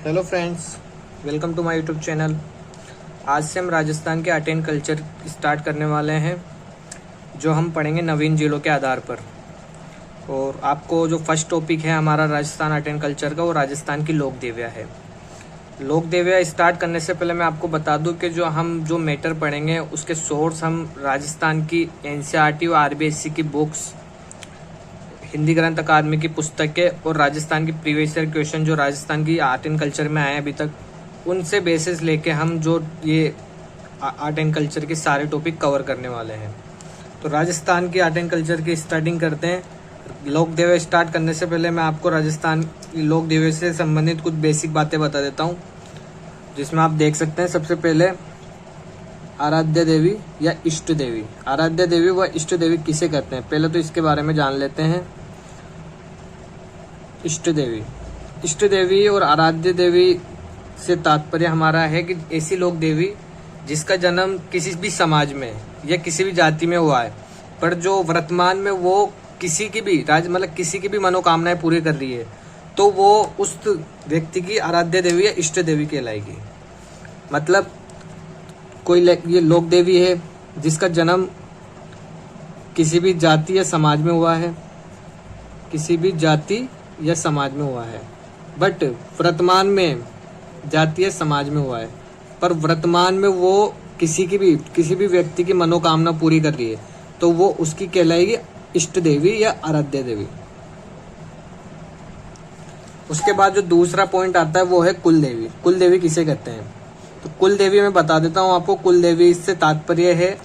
Hello friends, welcome to my YouTube channel. आज से हम राजस्थान के आर्ट एंड कल्चर स्टार्ट करने वाले हैं, जो हम पढ़ेंगे नवीन जिलों के आधार पर। और आपको जो फर्स्ट टॉपिक है हमारा राजस्थान आर्ट एंड कल्चर का, वो राजस्थान की लोक देवियाँ है। लोक देवियाँ स्टार्ट करने से पहले मैं आपको बता दूं कि जो मैटर पढ़ेंगे उसके सोर्स हम राजस्थान की NCERT और RBSC की बुक्स, हिंदी ग्रंथ अकादमी की पुस्तकें और राजस्थान की प्रीवियस ईयर क्वेश्चन जो राजस्थान की आर्ट एंड कल्चर में आए अभी तक, उनसे बेसिस लेके हम जो ये आर्ट एंड कल्चर के सारे टॉपिक कवर करने वाले हैं। तो राजस्थान की आर्ट एंड कल्चर की स्टार्टिंग करते हैं। लोक देवियाँ स्टार्ट करने से पहले मैं आपको राजस्थान की लोक देवियाँ से संबंधित कुछ बेसिक बातें बता देता हूँ, जिसमें आप देख सकते हैं। सबसे पहले आराध्य देवी या इष्ट देवी। आराध्य देवी व इष्ट देवी किसे कहते हैं, पहले तो इसके बारे में जान लेते हैं। इष्ट देवी और आराध्य देवी से तात्पर्य हमारा है कि ऐसी लोक देवी जिसका जन्म किसी भी समाज में या किसी भी जाति में हुआ है, पर जो वर्तमान में वो किसी की भी मनोकामनाएं पूरी कर रही है, तो वो उस व्यक्ति की आराध्य देवी या इष्ट देवी कहलाएगी। मतलब कोई ये लोक देवी है जिसका जन्म किसी भी जाति या समाज में हुआ है, किसी भी जाति या समाज में हुआ है, बट वर्तमान में जाति या समाज में हुआ है, पर वर्तमान में वो किसी भी व्यक्ति की मनोकामना पूरी कर रही है, तो वो उसकी कहलाएगी इष्ट देवी या आराध्य देवी। उसके बाद जो दूसरा पॉइंट आता है वो है कुल देवी। कुल देवी किसे कहते हैं, तो कुल देवी मैं बता देता हूँ आपको। कुल देवी इससे तात्पर्य है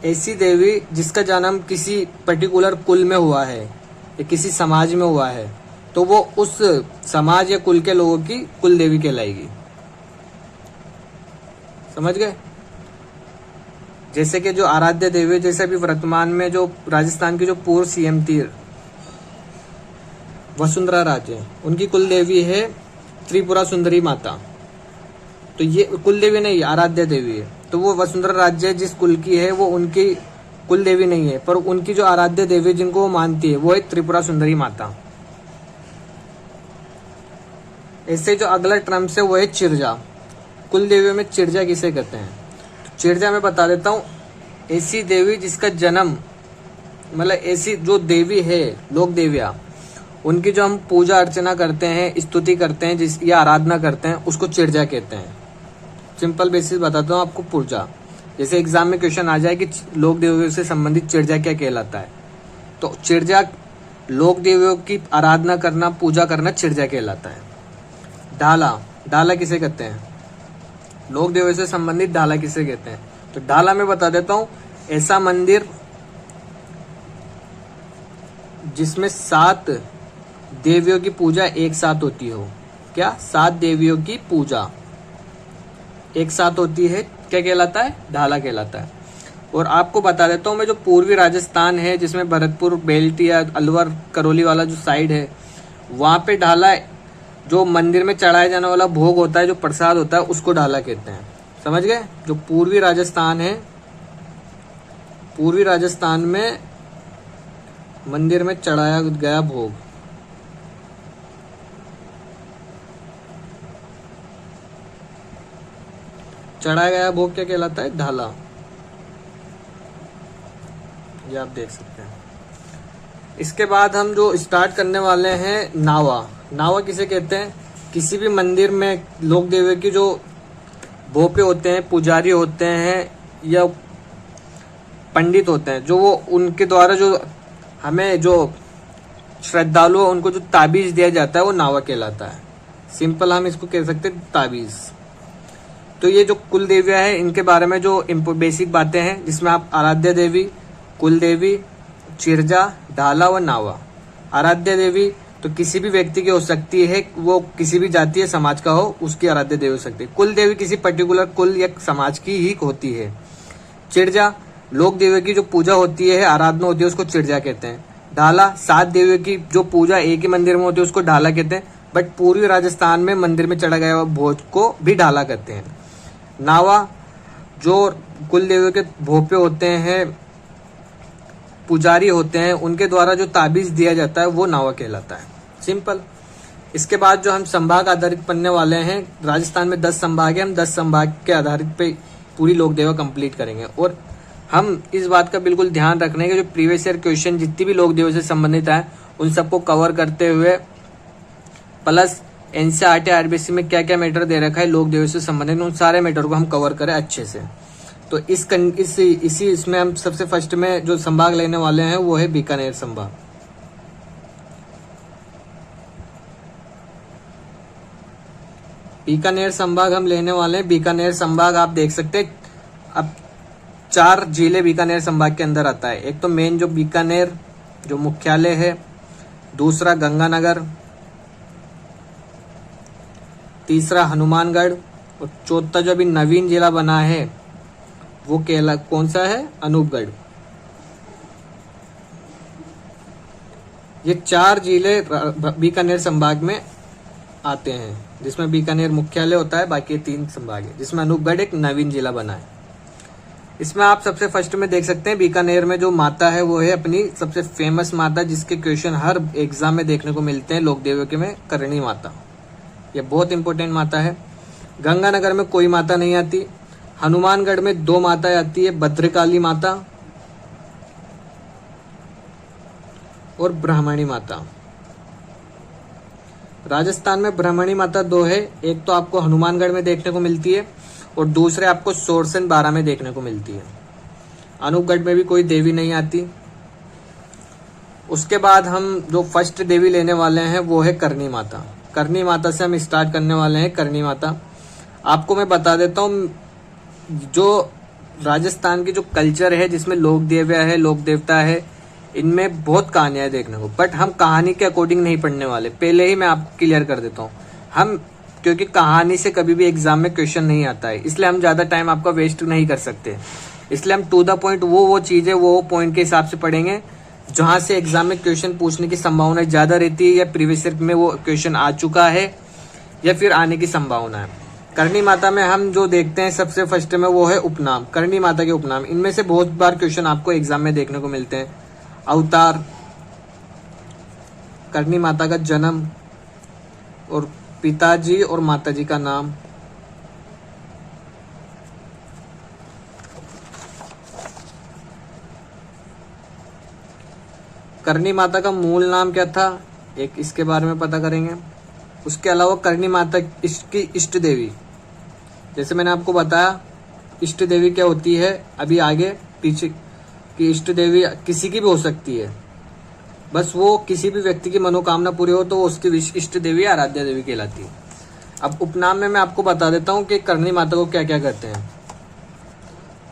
ऐसी देवी जिसका जन्म किसी पर्टिकुलर कुल में हुआ है या किसी समाज में हुआ है, तो वो उस समाज या कुल के लोगों की कुल देवी कहलाएगी। समझ गए। जैसे कि जो आराध्य देवी, जैसे अभी वर्तमान में जो राजस्थान की जो पूर्व CM थी वसुंधरा राजे, उनकी कुल देवी है त्रिपुरा सुंदरी माता। तो ये कुल देवी नहीं, आराध्य देवी है। तो वो वसुंधरा राजे जिस कुल की है वो उनकी कुल देवी नहीं है, पर उनकी जो आराध्य देवी जिनको वो मानती है वो है त्रिपुरा सुंदरी माता। ऐसे जो अगला टर्म है वो है चिरजा। कुल देवियों में चिरजा किसे कहते हैं, तो चिरजा मैं बता देता हूँ। ऐसी देवी जिसका जन्म ऐसी जो देवी है लोक देवियाँ, उनकी जो हम पूजा अर्चना करते हैं, स्तुति करते हैं, या आराधना करते हैं, उसको चिरजा कहते हैं। सिंपल बेसिस बताता हूँ आपको। पूजा, जैसे एग्जाम में क्वेश्चन आ जाए कि लोक देवियों से संबंधित चिरजा क्या कहलाता है, तो चिरजा लोक देवियों की आराधना करना, पूजा करना चिरजा कहलाता है। डाला किसे कहते हैं, लोक देवियों से संबंधित डाला किसे कहते हैं, तो डाला मैं बता देता हूँ। ऐसा मंदिर जिसमें 7 देवियों की पूजा एक साथ होती हो। क्या 7 देवियों की पूजा एक साथ होती है, क्या कहलाता है, ढाला कहलाता है। और आपको बता देता हूँ मैं, जो पूर्वी राजस्थान है जिसमें भरतपुर बेल्ट या अलवर करौली वाला जो साइड है, वहां पे ढाला जो मंदिर में चढ़ाया जाने वाला भोग होता है, जो प्रसाद होता है, उसको ढाला कहते हैं। समझ गए। जो पूर्वी राजस्थान है, पूर्वी राजस्थान में मंदिर में चढ़ाया गया भोग, चढ़ाया गया भोग क्या कहलाता है, ढाला। ये आप देख सकते हैं। इसके बाद हम जो स्टार्ट करने वाले हैं नावा। नावा किसे कहते हैं, किसी भी मंदिर में लोक देवी की जो भोपे होते हैं, पुजारी होते हैं या पंडित होते हैं, जो वो उनके द्वारा जो हमें जो श्रद्धालु उनको जो ताबीज दिया जाता है, वो नावा कहलाता है। सिंपल हम इसको कह सकते हैं ताबीज। तो ये जो कुल देवियां हैं, इनके बारे में जो बेसिक बातें हैं, जिसमें आप आराध्य देवी, कुल देवी, चिरजा, ढाला व नावा। आराध्य देवी तो किसी भी व्यक्ति की हो सकती है, वो किसी भी जाति या समाज का हो, उसकी आराध्य देवी हो सकती है। कुल देवी किसी पर्टिकुलर कुल या समाज की ही होती है। चिरजा लोक देवी की जो पूजा होती है, आराधना होती है, उसको चिरजा कहते हैं। ढाला 7 देवियों की जो पूजा एक ही मंदिर में होती है, उसको ढाला कहते हैं। बट पूर्वी राजस्थान में मंदिर में चढ़ा गया भोज को भी ढाला कहते हैं। नावा जो कुल देवियों के भोपे होते हैं, पुजारी होते हैं, उनके द्वारा जो ताबीज दिया जाता है, वो नावा कहलाता है। सिंपल। इसके बाद जो हम संभाग आधारित पढ़ने वाले हैं, राजस्थान में 10 संभाग है, हम 10 संभाग के आधारित पे पूरी लोक देवा कंप्लीट करेंगे। और हम इस बात का बिल्कुल ध्यान रखने के जो प्रीवियस ईयर क्वेश्चन जितनी भी लोक देवा से संबंधित है उन सबको कवर करते हुए, प्लस एनसीईआरटी आरबीसी में क्या क्या मैटर दे रखा है लोक देवा से संबंधित, उन सारे मैटर को हम कवर करें अच्छे से। तो इसमें हम सबसे फर्स्ट में जो संभाग लेने वाले हैं वो है बीकानेर संभाग। बीकानेर संभाग हम लेने वाले हैं। बीकानेर संभाग आप देख सकते हैं, अब 4 जिले बीकानेर संभाग के अंदर आता है। एक तो मेन जो बीकानेर जो मुख्यालय है, दूसरा गंगानगर, तीसरा हनुमानगढ़, और चौथा जो अभी नवीन जिला बना है वो कौन सा है, अनूपगढ़। ये 4 जिले बीकानेर संभाग में आते हैं, जिसमें बीकानेर मुख्यालय होता है, बाकी 3 संभाग है, जिसमें अनूपगढ़ एक नवीन जिला बना है। इसमें आप सबसे फर्स्ट में देख सकते हैं बीकानेर में जो माता है वो है अपनी सबसे फेमस माता, जिसके क्वेश्चन हर एग्जाम में देखने को मिलते हैं लोक देवों के में, करणी माता। ये बहुत इंपॉर्टेंट माता है। गंगानगर में कोई माता नहीं आती। हनुमानगढ़ में 2 माता आती है, भद्रकाली माता और ब्राह्मणी माता। राजस्थान में ब्राह्मणी माता 2 है, एक तो आपको हनुमानगढ़ में देखने को मिलती है और दूसरे आपको सोरसन 12 में देखने को मिलती है। अनूपगढ़ में भी कोई देवी नहीं आती। उसके बाद हम जो फर्स्ट देवी लेने वाले हैं वो है करणी माता। करणी माता से हम स्टार्ट करने वाले हैं। करणी माता आपको मैं बता देता हूँ, जो राजस्थान की जो कल्चर है जिसमें लोक देवता है, लोक देवता है, इनमें बहुत कहानियां देखने को, बट हम कहानी के अकॉर्डिंग नहीं पढ़ने वाले। पहले ही मैं आपको क्लियर कर देता हूँ, हम क्योंकि कहानी से कभी भी एग्जाम में क्वेश्चन नहीं आता है, इसलिए हम ज्यादा टाइम आपका वेस्ट नहीं कर सकते। इसलिए हम टू द पॉइंट वो चीजें वो पॉइंट के हिसाब से पढ़ेंगे जहां से एग्जाम में क्वेश्चन पूछने की संभावना ज्यादा रहती है, या प्रीवियस ईयर में वो क्वेश्चन आ चुका है या फिर आने की संभावना है। करणी माता में हम जो देखते हैं सबसे फर्स्ट में वो है उपनाम, करणी माता के उपनाम। इनमें से बहुत बार क्वेश्चन आपको एग्जाम में देखने को मिलते हैं। अवतार, करणी माता का जन्म और पिताजी और माताजी का नाम, करणी माता का मूल नाम क्या था, एक इसके बारे में पता करेंगे। उसके अलावा करणी माता की इष्ट देवी, जैसे मैंने आपको बताया इष्ट देवी क्या होती है, अभी आगे पीछे की इष्ट देवी किसी की भी हो सकती है, बस वो किसी भी व्यक्ति की मनोकामना पूरी हो तो वो उसकी इष्ट देवी आराध्या देवी कहलाती है। अब उपनाम में मैं आपको बता देता हूँ कि करणी माता को क्या क्या कहते हैं।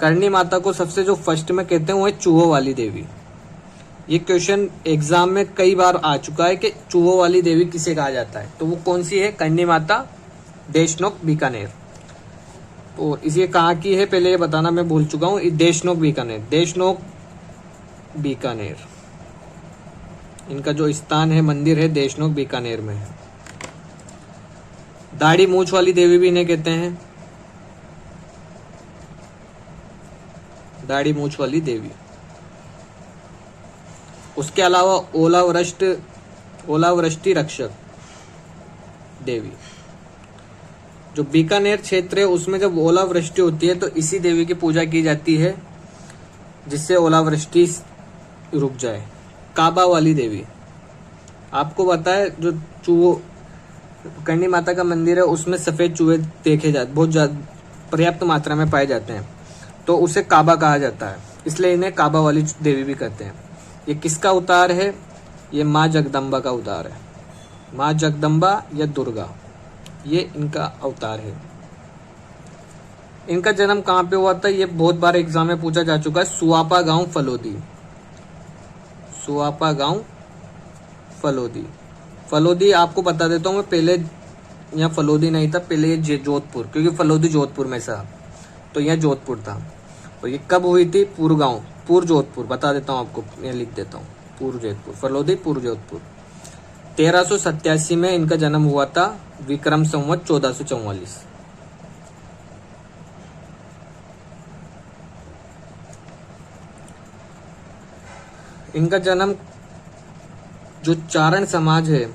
करणी माता को सबसे जो फर्स्ट में कहते हैं वो है चूहों वाली देवी। ये क्वेश्चन एग्जाम में कई बार आ चुका है कि चूहों वाली देवी किसे कहा जाता है, तो वो कौन सी है, करणी माता, देशनोक, बीकानेर। तो इसे कहाँ की है पहले ये बताना मैं भूल चुका हूँ, देशनोक बीकानेर, देशनोक बीकानेर इनका जो स्थान है, मंदिर है, देशनोक बीकानेर में है। दाढ़ी मूछ वाली देवी भी इन्हें कहते हैं, दाढ़ी मूछ वाली देवी। उसके अलावा ओलावृष्टि रक्षक देवी। जो बीकानेर क्षेत्र है उसमें जब ओलावृष्टि होती है तो इसी देवी की पूजा की जाती है, जिससे ओलावृष्टि रुक जाए। काबा वाली देवी, आपको पता है जो करणी माता का मंदिर है उसमें सफेद चूहे देखे जाते, बहुत पर्याप्त मात्रा में पाए जाते हैं, तो उसे काबा कहा जाता है, इसलिए इन्हें काबा वाली देवी भी कहते हैं। ये किसका अवतार है, ये माँ जगदम्बा का अवतार है। माँ जगदम्बा या दुर्गा, ये इनका अवतार है। इनका जन्म कहाँ पे हुआ था, ये बहुत बार एग्जाम में पूछा जा चुका है। सुआपा गांव फलोदी, सुआपा गांव फलोदी। फलोदी आपको बता देता हूँ मैं, पहले यहाँ फलोदी नहीं था, पहले ये जोधपुर, क्योंकि फलोदी जोधपुर में था तो यह जोधपुर था। और ये कब हुई थी, पूर्व जोधपुर, बता देता हूँ आपको, मैं लिख देता हूँ, पूर्व जोधपुर, फलोदी पूर्व जोधपुर। 1387 में इनका जन्म हुआ था, विक्रम संवत 1444। इनका जन्म जो चारण समाज है,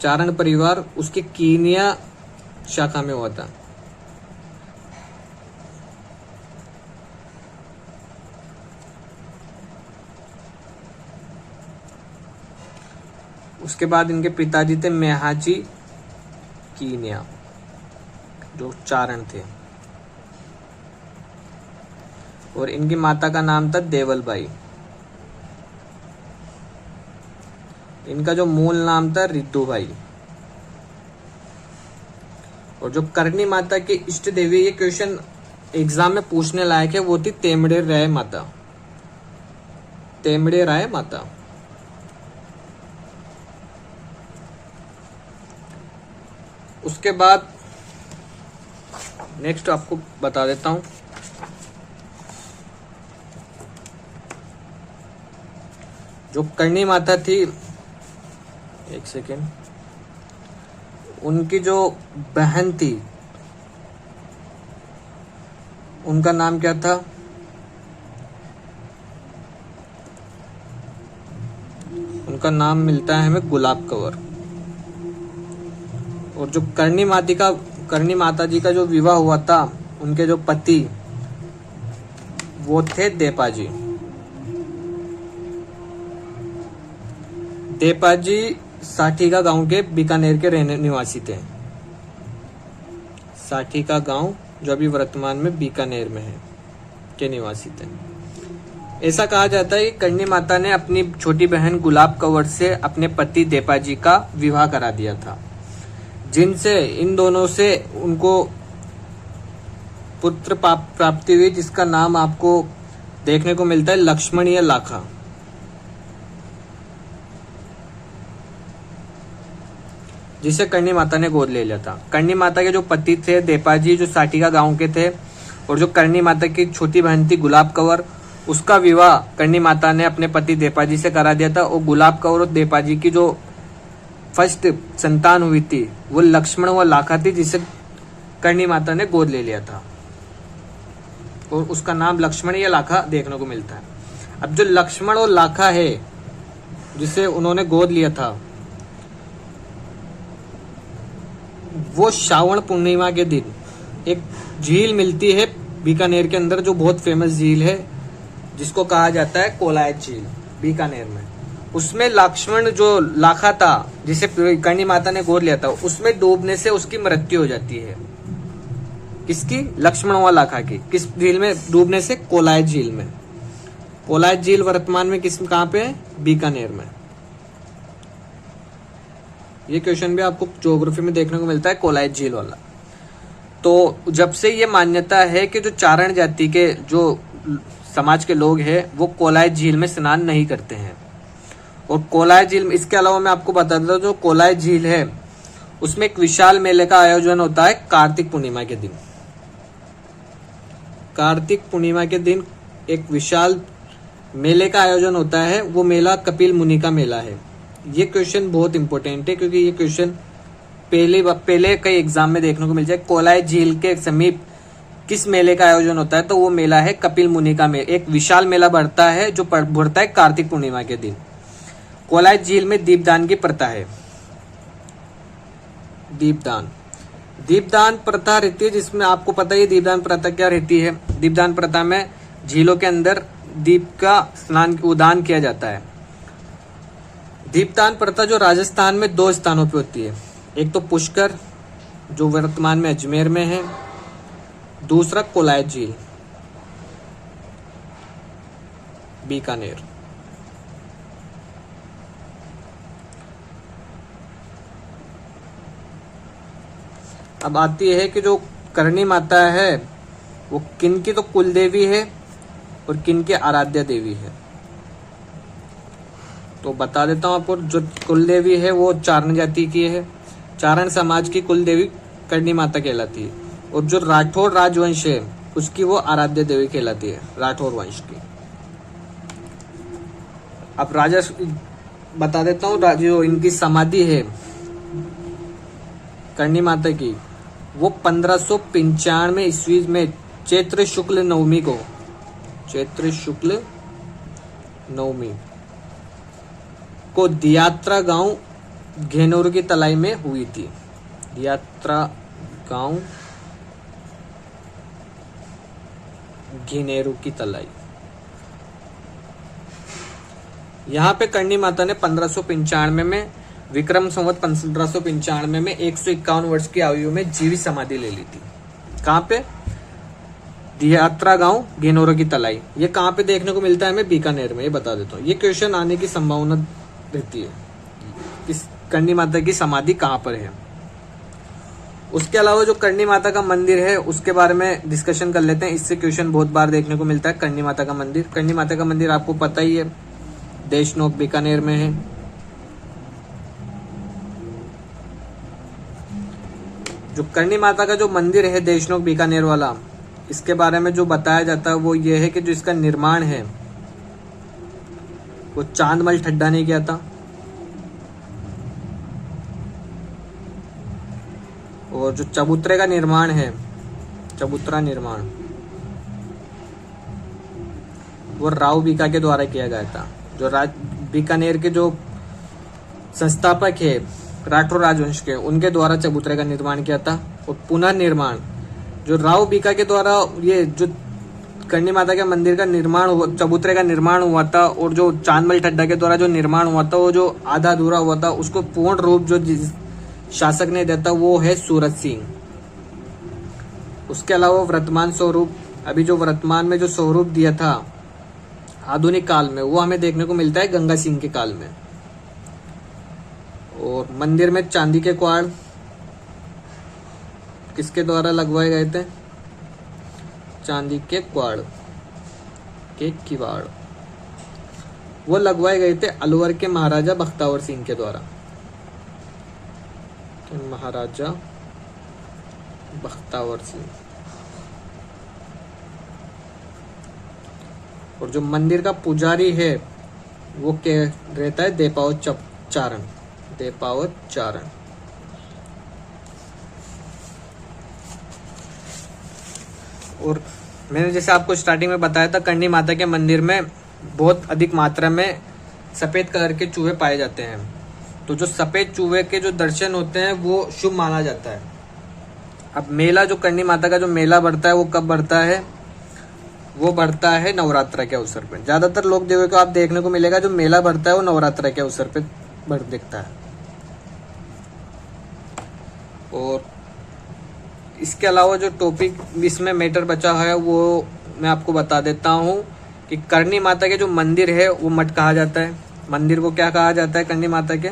चारण परिवार उसके कीनिया शाखा में हुआ था। उसके बाद इनके पिताजी थे मेहाजी कीनिया, जो चारण थे, और इनकी माता का नाम था देवलबाई। इनका जो मूल नाम था रिद्धुबाई। और जो करनी माता की इष्ट देवी, ये क्वेश्चन एग्जाम में पूछने लायक है, वो थी तेमड़े राय माता। तेमड़े राय माता। उसके बाद नेक्स्ट आपको बता देता हूं, जो करनी माता थी, एक सेकेंड, उनकी जो बहन थी उनका नाम क्या था? उनका नाम मिलता है हमें गुलाब कंवर। और जो करनी माता जी का जो विवाह हुआ था, उनके जो पति वो थे देपाजी। देपाजी साठीका गांव के बीकानेर के रहने निवासी थे। साठीका गांव जो अभी वर्तमान में बीकानेर में है के निवासी थे। ऐसा कहा जाता है कि करनी माता ने अपनी छोटी बहन गुलाब कंवर से अपने पति देपाजी का विवाह करा दिया था, जिनसे इन दोनों से उनको पुत्र प्राप्ति हुई, जिसका नाम आपको देखने को मिलता है लक्ष्मण या लाखा। जिसे करनी माता ने गोद ले लिया था। करनी माता के जो पति थे देपाजी, जो साठीका गांव के थे, और जो करनी माता की छोटी बहन थी गुलाब कंवर, उसका विवाह करनी माता ने अपने पति देपाजी से करा दिया था। और गुलाब कंवर और देपाजी की जो फर्स्ट संतान हुई थी वो लक्ष्मण व लाखा थी, जिसे करनी माता ने गोद ले लिया था, और उसका नाम लक्ष्मण या लाखा देखने को मिलता है। अब जो लक्ष्मण और लाखा है जिसे उन्होंने गोद लिया था, वो श्रावण पूर्णिमा के दिन एक झील मिलती है बीकानेर के अंदर, जो बहुत फेमस झील है, जिसको कहा जाता है कोलायत झील, बीकानेर में। उसमें लक्ष्मण जो लाखा था, जिसे करनी माता ने गोद लिया था, उसमें डूबने से उसकी मृत्यु हो जाती है। किसकी? लक्ष्मण व लाखा की। किस झील में डूबने से? कोलायत झील में। कोलायत झील वर्तमान में कहाँ पे है? बीकानेर में। ये क्वेश्चन भी आपको ज्योग्राफी में देखने को मिलता है, कोलायत झील वाला। तो जब से ये मान्यता है कि जो चारण जाति के जो समाज के लोग हैं वो कोलायत झील में स्नान नहीं करते हैं। और कोलायत झील में, इसके अलावा मैं आपको बता देता हूँ, जो कोलायत झील है उसमें एक विशाल मेले का आयोजन होता है कार्तिक पूर्णिमा के दिन। कार्तिक पूर्णिमा के दिन एक विशाल मेले का आयोजन होता है। वो मेला कपिल मुनि का मेला है। ये क्वेश्चन बहुत इंपॉर्टेंट है, क्योंकि ये क्वेश्चन पहले कई एग्जाम में देखने को मिल जाए। कोलायत झील के समीप किस मेले का आयोजन होता है? तो वो मेला है कपिल मुनि का मेला। एक विशाल मेला बढ़ता है जो बढ़ता है कार्तिक पूर्णिमा के दिन। कोलायत झील में दीपदान की प्रथा है। दीपदान प्रथा रहती है, जिसमें आपको पता है दीपदान प्रथा क्या रहती है। दीपदान प्रथा में झीलों के अंदर दीप का उदान किया जाता है। दीपदान प्रथा जो राजस्थान में 2 स्थानों पे होती है। एक तो पुष्कर जो वर्तमान में अजमेर में है, दूसरा कोलायत झील बीकानेर। अब आती है कि जो करनी माता है वो किन की तो कुल देवी है और किन की आराध्य देवी है। तो बता देता हूं आपको, जो कुल देवी है वो चारण जाति की है। चारण समाज की कुल देवी करनी माता कहलाती है। और जो राठौर राजवंश है उसकी वो आराध्य देवी कहलाती है, राठौर वंश की। अब राजा बता देता हूँ, जो इनकी समाधि है करनी माता की, वो 1595 ईस्वी में चैत्र शुक्ल नवमी को दियात्रा गांव घेनूर की तलाई में हुई थी। यात्रा गांव घेनेरू की तलाई। यहाँ पे करणी माता ने 1595 में विक्रम संवत 1595 में 151 वर्ष की आयु में जीवित समाधि ले ली थी। कहाँ पे? यात्रा गांव घेनोर की तलाई। ये कहाँ पे देखने को मिलता है हमें? बीकानेर में। ये बता देता हूँ, ये क्वेश्चन आने की संभावना रहती है, इस करणी माता की समाधि कहाँ पर है। उसके अलावा जो करणी माता का मंदिर है उसके बारे में डिस्कशन कर लेते हैं। इससे क्वेश्चन बहुत बार देखने को मिलता है। करणी माता का मंदिर, करणी माता का मंदिर आपको पता ही है, देशनोक बीकानेर में है। जो करणी माता का जो मंदिर है देशनोक बीकानेर वाला, इसके बारे में जो बताया जाता है वो ये है कि जो इसका निर्माण है वो चांदमल ठड्डा ने किया था, और जो चबूतरे का निर्माण है, चबूतरा निर्माण, वो राव बीका के द्वारा किया गया था। जो बीकानेर के जो संस्थापक है राठौर राजवंश के, उनके द्वारा चबूतरे का निर्माण किया था। और पुनर्निर्माण जो राव बीका के द्वारा ये जो करणी माता के मंदिर का निर्माण हुआ, चबूतरे का निर्माण हुआ था, और जो चांदमल ठड्डा के द्वारा जो निर्माण हुआ था वो जो आधा अधूरा हुआ था, उसको पूर्ण रूप जो शासक ने दिया था वो है सूरत सिंह। उसके अलावा वर्तमान स्वरूप, अभी जो वर्तमान में जो स्वरूप दिया था आधुनिक काल में, वो हमें देखने को मिलता है गंगा सिंह के काल में। और मंदिर में चांदी के क्वाड़ किसके द्वारा लगवाए गए थे? चांदी के क्वाड़ के किवाड़ वो लगवाए गए थे अलवर के महाराजा बख्तावर सिंह के द्वारा। महाराजा बख्तावर सिंह। और जो मंदिर का पुजारी है वो क्या रहता है? देपावत चारण, देपावत चारण। और मैंने जैसे आपको स्टार्टिंग में बताया था, करणी माता के मंदिर में बहुत अधिक मात्रा में सफेद कलर के चूहे पाए जाते हैं। तो जो सफेद चूहे के जो दर्शन होते हैं वो शुभ माना जाता है। अब मेला, जो करणी माता का जो मेला बढ़ता है वो कब बढ़ता है? वो बढ़ता है नवरात्र के अवसर पे। ज्यादातर लोक देवों को आप देखने को मिलेगा जो मेला बढ़ता है वो नवरात्र के अवसर पे बढ़ दिखता है। और इसके अलावा जो टॉपिक इसमें मैटर बचा है वो मैं आपको बता देता हूँ कि करणी माता के जो मंदिर है वो मठ कहा जाता है। मंदिर को क्या कहा जाता है? करणी माता के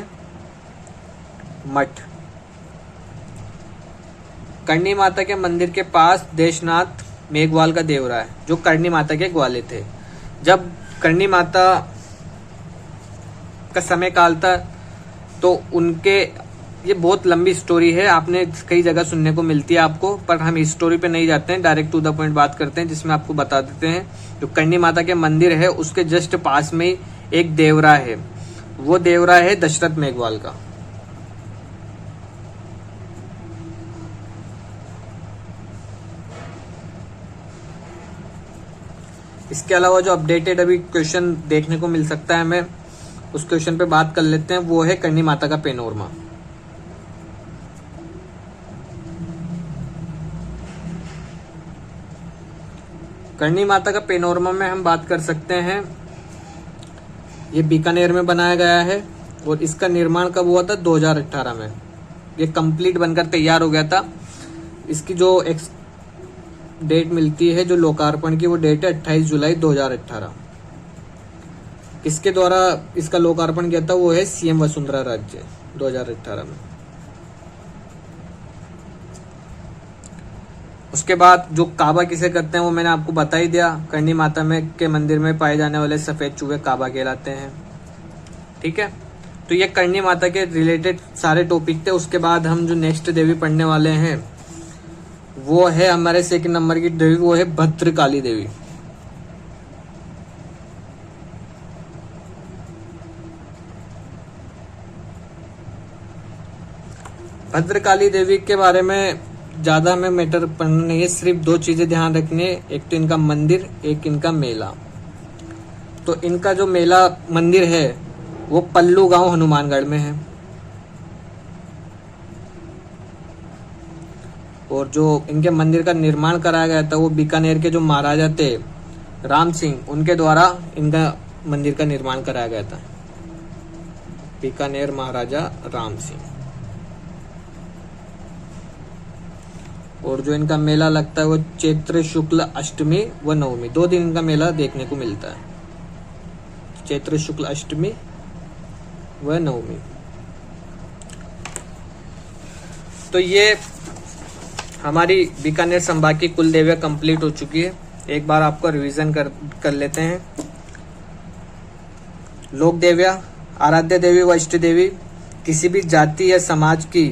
मठ। करणी माता के मंदिर के पास देशनाथ मेघवाल का देवरा है, जो करणी माता के ग्वाले थे। जब करणी माता का समय काल था तो उनके, ये बहुत लंबी स्टोरी है, आपने कई जगह सुनने को मिलती है आपको, पर हम इस स्टोरी पे नहीं जाते हैं, डायरेक्ट टू द पॉइंट बात करते हैं, जिसमें आपको बता देते हैं जो करणी माता के मंदिर है उसके जस्ट पास में एक देवरा है। वो देवरा है दशरथ मेघवाल का। इसके अलावा जो अपडेटेड अभी क्वेश्चन देखने को मिल सकता है हमें, उस क्वेश्चन पे बात कर लेते हैं। वो है करणी माता का पेनोरमा। करणी माता का पेनोरमा में हम बात कर सकते हैं, ये बीकानेर में बनाया गया है और इसका निर्माण कब हुआ था? 2018 में ये कंप्लीट बनकर तैयार हो गया था। इसकी जो डेट मिलती है जो लोकार्पण की, वो डेट है 28 जुलाई 2018। किसके द्वारा इसका लोकार्पण किया था? वो है सीएम वसुंधरा राजे 2018 में। उसके बाद जो काबा किसे कहते हैं वो मैंने आपको बता ही दिया। करणी माता में के मंदिर में पाए जाने वाले सफेद चूहे काबा कहलाते हैं। ठीक है, तो ये करणी माता के रिलेटेड सारे टॉपिक थे। उसके बाद हम जो नेक्स्ट देवी पढ़ने वाले हैं वो है हमारे सेकंड नंबर की देवी, वो है भद्रकाली देवी। भद्रकाली देवी के बारे में ज्यादा हमें मैटर पढ़ना नहीं है, सिर्फ दो चीजें ध्यान रखनी है, एक तो इनका मंदिर, एक इनका मेला। तो इनका जो मेला मंदिर है वो पल्लू गांव हनुमानगढ़ में है। और जो इनके मंदिर का निर्माण कराया गया था वो बीकानेर के जो महाराजा थे राम सिंह, उनके द्वारा इनका मंदिर का निर्माण कराया गया था। बीकानेर महाराजा राम सिंह। और जो इनका मेला लगता है वो चैत्र शुक्ल अष्टमी व नवमी, 2 दिन इनका मेला देखने को मिलता है, चैत्र शुक्ल अष्टमी व नवमी। तो ये हमारी बीकानेर संभाग की कुल देवियां कंप्लीट हो चुकी है। एक बार आपको रिवीजन कर लेते हैं। लोक देवियां, आराध्य देवी व इष्ट देवी किसी भी जाति या समाज की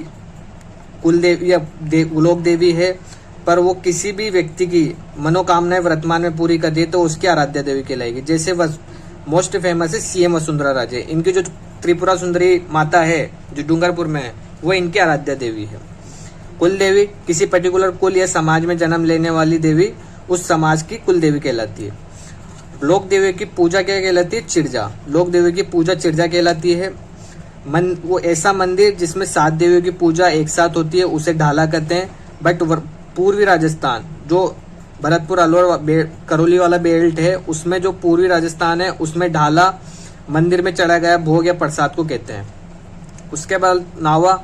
कुल देवी या लोक देवी है, पर वो किसी भी व्यक्ति की मनोकामनाएं वर्तमान में पूरी कर दी तो उसकी आराध्य देवी कहलाएगी। जैसे मोस्ट फेमस है सीएम वसुंधरा राजे, इनकी जो त्रिपुरा सुंदरी माता है जो डूंगरपुर में है वो इनकी आराध्य देवी है। कुल देवी किसी पर्टिकुलर कुल या समाज में जन्म लेने वाली देवी उस समाज की कुल देवी कहलाती है। लोक देवी की पूजा क्या कहलाती है? चिरजा। लोक देवी की पूजा चिरजा कहलाती है। वो ऐसा मंदिर जिसमें 7 देवियों की पूजा एक साथ होती है उसे ढाला कहते हैं। बट पूर्वी राजस्थान जो भरतपुर अलवर करौली वाला बेल्ट है उसमें जो पूर्वी राजस्थान है उसमें ढाला मंदिर में चढ़ा गया भोग या प्रसाद को कहते हैं। उसके बाद नावा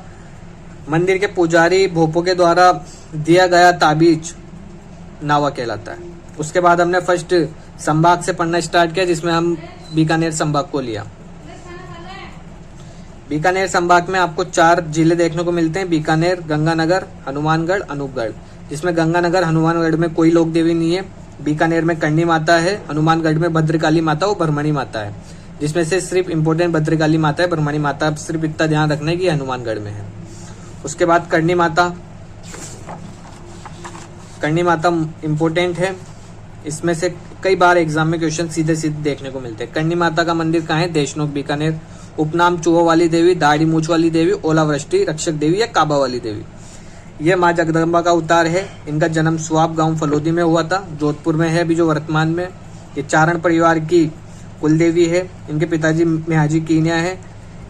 मंदिर के पुजारी भोपों के द्वारा दिया गया ताबीज नावा कहलाता है। उसके बाद हमने फर्स्ट संभाग से पढ़ना स्टार्ट किया जिसमें हम बीकानेर संभाग को लिया। बीकानेर संभाग में आपको 4 जिले देखने को मिलते हैं, बीकानेर, गंगानगर, हनुमानगढ़, अनूपगढ़। जिसमें गंगानगर हनुमानगढ़ में कोई लोक देवी नहीं है। बीकानेर में कर्णी माता है, हनुमानगढ़ में भद्रकाली माता और ब्रह्मणी माता है। जिसमें से सिर्फ इम्पोर्टेंट भद्रकाली माता है, ब्रह्मणी माता सिर्फ इतना ध्यान रखना है कि हनुमानगढ़ में है। उसके बाद कर्णी माता इम्पोर्टेंट है। इसमें से कई बार एग्जाम में क्वेश्चन सीधे सीधे देखने को मिलते हैं। कर्णी माता का मंदिर कहाँ है? देशनोक, बीकानेर। उपनाम चूहो वाली देवी, दाढ़ी मूछ वाली देवी, ओलावृष्टि रक्षक देवी या काबा वाली देवी। ये माँ जगदम्बा का अवतार है। इनका जन्म स्वाब गांव फलोदी में हुआ था, जोधपुर में है अभी जो वर्तमान में। ये चारण परिवार की कुल देवी है। इनके पिताजी मेहाजी कीनिया है।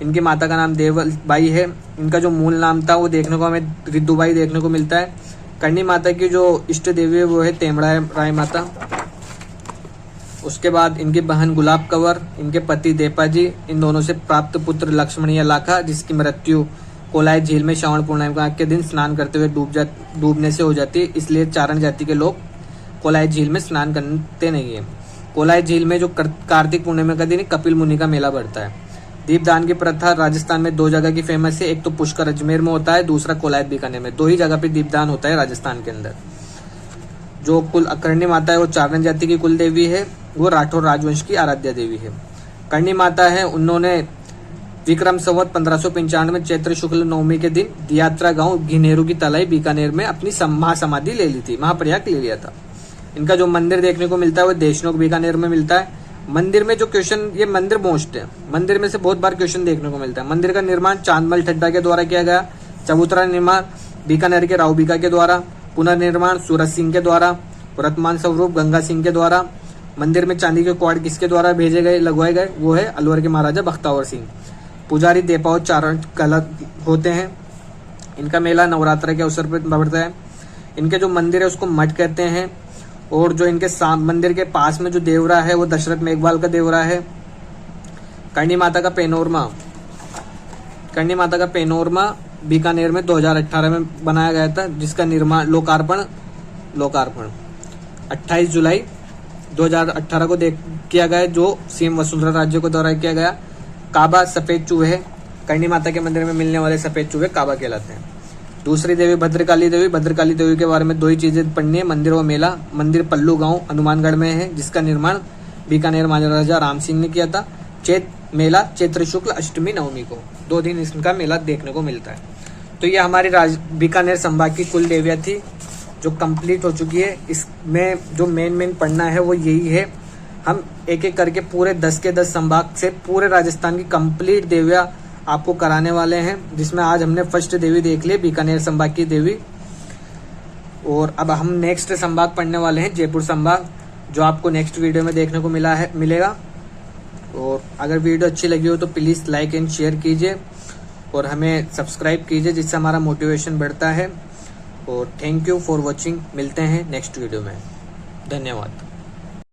इनकी माता का नाम देवबाई है। इनका जो मूल नाम था वो देखने को हमें रिद्धुबाई देखने को मिलता है। कर्णी माता की जो इष्ट देवी है वो है तेमड़ा राय माता। उसके बाद इनकी बहन गुलाब कंवर, इनके पति देपाजी, इन दोनों से प्राप्त पुत्र लक्ष्मण या लाखा, जिसकी मृत्यु कोलाई झील में श्रावण पूर्णिमा के दिन स्नान करते हुए डूबने से हो जाती है। इसलिए चारण जाति के लोग कोलाई झील में स्नान करते नहीं है। कोलाई झील में जो कार्तिक पूर्णिमा का दिन कपिल मुनि का मेला बढ़ता है। दीपदान की प्रथा राजस्थान में 2 जगह की फेमस है। एक तो पुष्कर अजमेर में होता है, दूसरा कोलायत बीकानेर में। 2 ही जगह पे दीपदान होता है राजस्थान के अंदर। जो कुल कर्णी माता है वो चारण जाति की कुल देवी है। वो राठौर राजवंश की आराध्या देवी है। कर्णी माता है, उन्होंने विक्रम संवत 1595 में चैत्र शुक्ल नवमी के दिन दियात्रा गांव घिनेरू की तलाई बीकानेर में अपनी महासमाधि ले ली थी, महाप्रयाग ले लिया था। इनका जो मंदिर देखने को मिलता है वो देशनोक बीकानेर में मिलता है। मंदिर में जो क्वेश्चन, ये मंदिर मोस्ट है, मंदिर में से बहुत बार क्वेश्चन देखने को मिलता है। मंदिर का निर्माण चांदमल ठड्डा के द्वारा किया गया। चबूतरा निर्माण बीकानेर के राव बीका के द्वारा। पुनर्निर्माण सूरज सिंह के द्वारा। वर्तमान स्वरूप गंगा सिंह के द्वारा। मंदिर में चांदी के क्वाड किसके द्वारा भेजे गए लगवाए गए? वो है अलवर के महाराजा बख्तावर सिंह। पुजारी देपाव चारण कला होते हैं। इनका मेला नवरात्र के अवसर पर बढ़ता है। इनके जो मंदिर है उसको मठ कहते हैं। और जो इनके मंदिर के पास में जो देवरा है वो दशरथ मेघवाल का देवरा है। कर्णी माता का पेनोरमा बीकानेर में 2018 में बनाया गया था, जिसका निर्माण लोकार्पण 28 जुलाई 2018 को किया गया, जो सीएम वसुंधरा राजे को द्वारा किया गया। काबा सफेद चूहे, कर्णी माता के मंदिर में मिलने वाले सफेद चूहे काबा कहलाते हैं। दूसरी देवी भद्रकाली देवी के बारे में 2 ही चीजें पढ़नी है, मंदिर और मेला। मंदिर पल्लू गांव हनुमानगढ़ में है, जिसका निर्माण बीकानेर महाराजा राम सिंह ने किया था। मेला चैत्र शुक्ल अष्टमी नवमी को 2 दिन इसका मेला देखने को मिलता है। तो ये हमारी बीकानेर संभाग की कुल देवियां थी जो कंप्लीट हो चुकी है। इसमें जो मेन पढ़ना है वो यही है। हम एक एक करके पूरे 10 के 10 संभाग से पूरे राजस्थान की कंप्लीट देवियां आपको कराने वाले हैं, जिसमें आज हमने फर्स्ट देवी देख ली बीकानेर संभाग की देवी। और अब हम नेक्स्ट संभाग पढ़ने वाले हैं जयपुर संभाग, जो आपको नेक्स्ट वीडियो में देखने को मिलेगा। और अगर वीडियो अच्छी लगी हो तो प्लीज़ लाइक एंड शेयर कीजिए और हमें सब्सक्राइब कीजिए, जिससे हमारा मोटिवेशन बढ़ता है। और थैंक यू फॉर वॉचिंग। मिलते हैं नेक्स्ट वीडियो में। धन्यवाद।